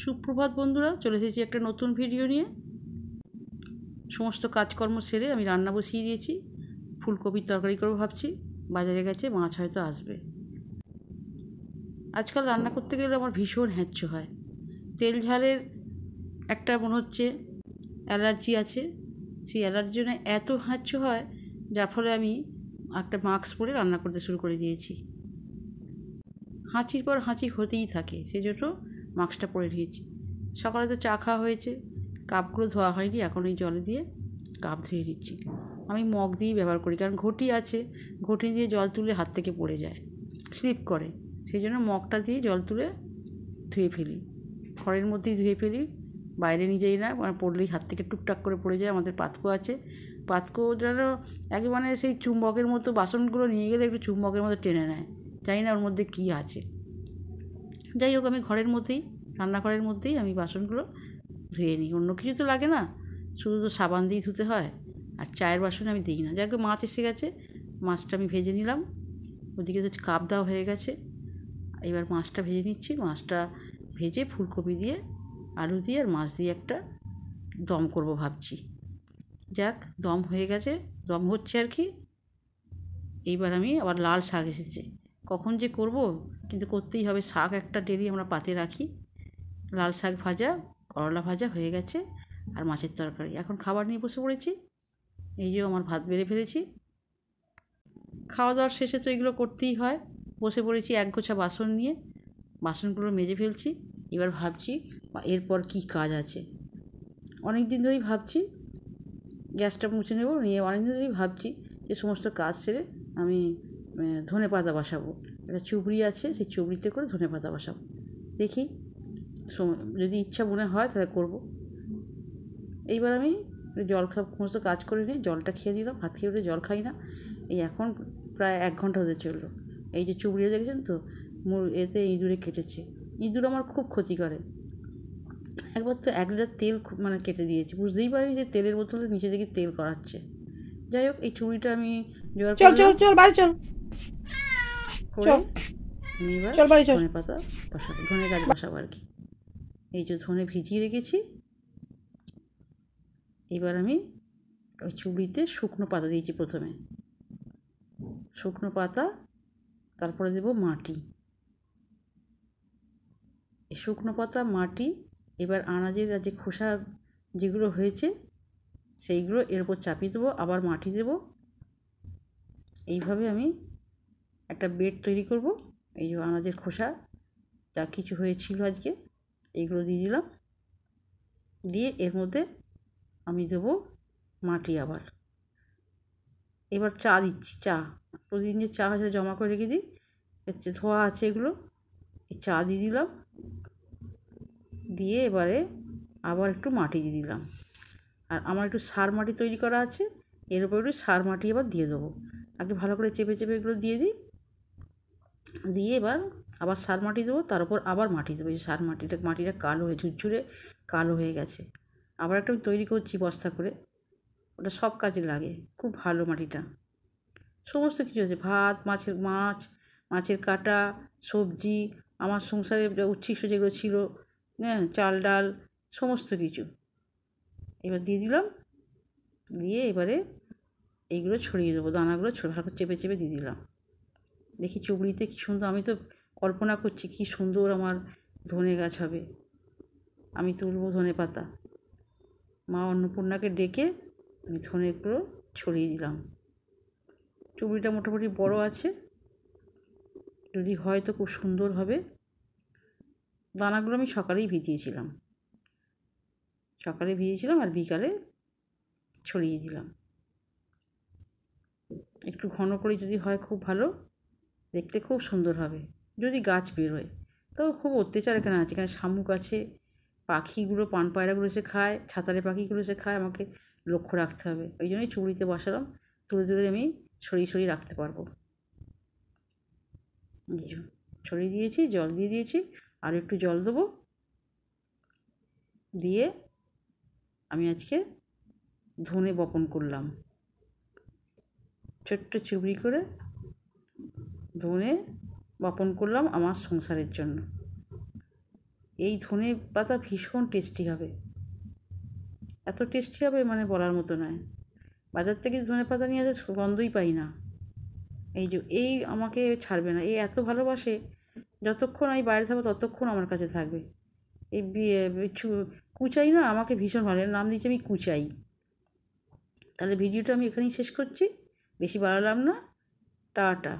সুপ্রভাত বন্ধুরা, চলে এসেছি একটা নতুন ভিডিও নিয়ে। সমস্ত কাজকর্ম সেরে আমি রান্না বসিয়ে দিয়েছি। ফুলকপির তরকারি করবো ভাবছি। বাজারে গেছে, মাছ হয়তো আসবে। আজকাল রান্না করতে গেলে আমার ভীষণ হ্যাচ্ছ হয়। তেল ঝালের একটা মনে হচ্ছে অ্যালার্জি আছে। সেই অ্যালার্জির জন্য এত হ্যাচ্ছ হয়, যার ফলে আমি একটা মাস্ক পরে রান্না করতে শুরু করে দিয়েছি। হাঁচির পর হাঁচি হতেই থাকে, সেই জন্য মাস্কটা পরে নিয়েছি। সকালে তো চা খাওয়া হয়েছে, কাপগুলো ধোয়া হয়নি, এখন এই জলে দিয়ে কাপ ধুয়ে নিচ্ছি। আমি মগ দিয়েই ব্যবহার করি, কারণ ঘটি আছে, ঘটি দিয়ে জল তুলে হাত থেকে পড়ে যায়, স্লিপ করে। সেই জন্য মগটা দিয়ে জল তুলে ধুয়ে ফেলি, ঘরের মধ্যেই ধুয়ে ফেলি, বাইরে নিয়ে যাই না, পড়লেই হাত থেকে টুকটাক করে পড়ে যায়। আমাদের পাতকো আছে, পাতকো যেন একেবারে সেই চুম্বকের মতো, বাসনগুলো নিয়ে গেলে একটু চুম্বকের মতো টেনে নেয়, জানি না ওর মধ্যে কী আছে। যাই হোক, আমি ঘরের মধ্যেই, রান্নাঘরের মধ্যেই আমি বাসনগুলো ধুয়ে নিই। অন্য কিছু তো লাগে না, শুধু তো সাবান দিয়েই ধুতে হয়। আর চায়ের বাসন আমি দিই না। যাই হোক, মাছ এসে গেছে, মাছটা আমি ভেজে নিলাম। ওদিকে তো কাপ দেওয়া হয়ে গেছে, এবার মাছটা ভেজে নিচ্ছি। মাছটা ভেজে ফুলকপি দিয়ে, আলু দিয়ে আর মাছ দিয়ে একটা দম করব ভাবছি। যাক, দম হয়ে গেছে, দম হচ্ছে আর কি। এইবার আমি আবার লাল শাক এসেছে, কখন যে করব, কিন্তু করতেই হবে। শাক একটা ডেলি আমরা পাতে রাখি। লাল শাক ভাজা, করলা ভাজা হয়ে গেছে, আর মাছের তরকারি। এখন খাবার নিয়ে বসে পড়েছি। এই যে আমার ভাত বেড়ে ফেলেছি। খাওয়া দাওয়ার শেষে তো এগুলো করতেই হয়। বসে পড়েছি একগোছা বাসন নিয়ে, বাসনগুলো মেজে ফেলছি। এবার ভাবছি এরপর কি কাজ আছে। অনেক দিন ধরেই ভাবছি গ্যাসটা মুছে নেব, নিয়ে অনেক দিন ধরেই ভাবছি যে সমস্ত কাজ সেরে আমি ধনেপাতা বসাবো। একটা চুবড়ি আছে, সেই চুবড়িতে করে ধনেপাতা বসাবো। দেখি যদি ইচ্ছা মনে হয় তাহলে করব। এইবার আমি সমস্ত কাজ করে নিই, জলটা খেয়ে নিলাম। ভাত খেয়ে উঠে জল খাই না। এই এখন প্রায় 1 ঘন্টা হতে চললো। এই যে চুবড়িটা দেখেছেন তো, এতে ইঁদুরে কেটেছে। ইঁদুর আমার খুব ক্ষতি করে। একবার তো 1 লিটার তেল কেটে দিয়েছি, বুঝতেই পারিনি যে তেলের বোতলে নিচে থেকে তেল করাচ্ছে। যাই হোক, এই চুবড়িটা আমি জোগাড় করলাম করে আমি এবার ধনেপাতা বসাবো, ধনে গাছ বসাবো আর কি। এই যে ধনে ভিজিয়ে রেখেছি। এবার আমি ওই চুবড়িতে শুকনো পাতা দিয়েছি প্রথমে, শুকনো পাতা, তারপরে দেব মাটি। এই শুকনো পাতা, মাটি, এবার আনাজের যে খোসা যেগুলো হয়েছে সেইগুলো এর উপর চাপিয়ে দেবো, আবার মাটি দেব। এইভাবে আমি একটা বেড তৈরি করব। এই যে আনাজের খোসা যা কিছু হয়েছিল আজকে, এইগুলো দিয়ে দিলাম। দিয়ে এর মধ্যে আমি দেবো মাটি আবার। এবার চা দিচ্ছি। চা প্রতিদিন যে চা হয় জমা করে রেখে দিই, হচ্ছে ধোয়া আছে এগুলো, এই চা দিয়ে দিলাম। দিয়ে এবারে আবার একটু মাটি দিয়ে দিলাম। আর আমার একটু সার মাটি তৈরি করা আছে, এর উপর একটু সার মাটি এবার দিয়ে দেবো। আগে ভালো করে চেপে চেপে এগুলো দিয়ে দিই। দিয়ে এবার আবার সার মাটি দেবো, তার উপর আবার মাটি দেবো। এই সার মাটিটা কালো হয়ে, ঝুরঝুরে কালো হয়ে গেছে। আবার একটা আমি তৈরি করছি বস্তা করে, ওটা সব কাজে লাগে, খুব ভালো মাটিটা। সমস্ত কিছু আছে, ভাত, মাছের কাটা, সবজি, আমার সংসারে উচ্ছিষ্ট যেগুলো ছিল, হ্যাঁ, চাল ডাল, সমস্ত কিছু এবার দিয়ে দিলাম। দিয়ে এবারে এইগুলো ছড়িয়ে দেবো, দানাগুলো ভালো করে চেপে চেপে দিয়ে দিলাম। দেখি চুবড়িতে কী সুন্দর, আমি তো কল্পনা করছি কী সুন্দর আমার ধনে গাছ হবে। আমি তুলবো ধনে পাতা, মা অন্নপূর্ণাকে ডেকে আমি ধনেগুলো ছড়িয়ে দিলাম। চুবড়িটা মোটামুটি বড় আছে, যদি হয় তো খুব সুন্দর হবে। দানাগুলো আমি সকালে ভিজিয়েছিলাম আর বিকালে ছড়িয়ে দিলাম। একটু ঘন করে যদি হয় খুব ভালো, দেখতে খুব সুন্দর হবে। যদি গাছ বেরোয়, তো খুব অত্যাচার এখানে আছে। এখানে শামুক আছে, পাখিগুলো, পান পায়রাগুলো এসে খায়, ছাতারে পাখিগুলো এসে খায়, আমাকে লক্ষ্য রাখতে হবে। ওই জন্যই চুবড়িতে বসালাম, তুলে তুলে আমি সরিয়ে রাখতে পারবো। ছড়িয়ে দিয়েছি, জল দিয়ে দিয়েছি, আর একটু জল দেবো। দিয়ে আমি আজকে ধনে বপন করলাম, ছোট্ট চুবড়ি করে ধনে বপন করলাম আমার সংসারের জন্য। এই ধনে পাতা ভীষণ টেস্টি হবে, এত টেস্টি হবে মানে বলার মতো নয়। বাজার থেকে ধনে পাতা নিয়ে আসে গন্ধই পাই না। এই আমাকে ছাড়বে না, এই এত ভালোবাসে, যতক্ষণ আমি বাইরে থাকবো ততক্ষণ আমার কাছে থাকবে। এই কুচাই না আমাকে ভীষণ ভালো, এর নাম দিয়েছি আমি কুচাই। তাহলে ভিডিওটা আমি এখানেই শেষ করছি, বেশি বাড়ালাম না। টাটা।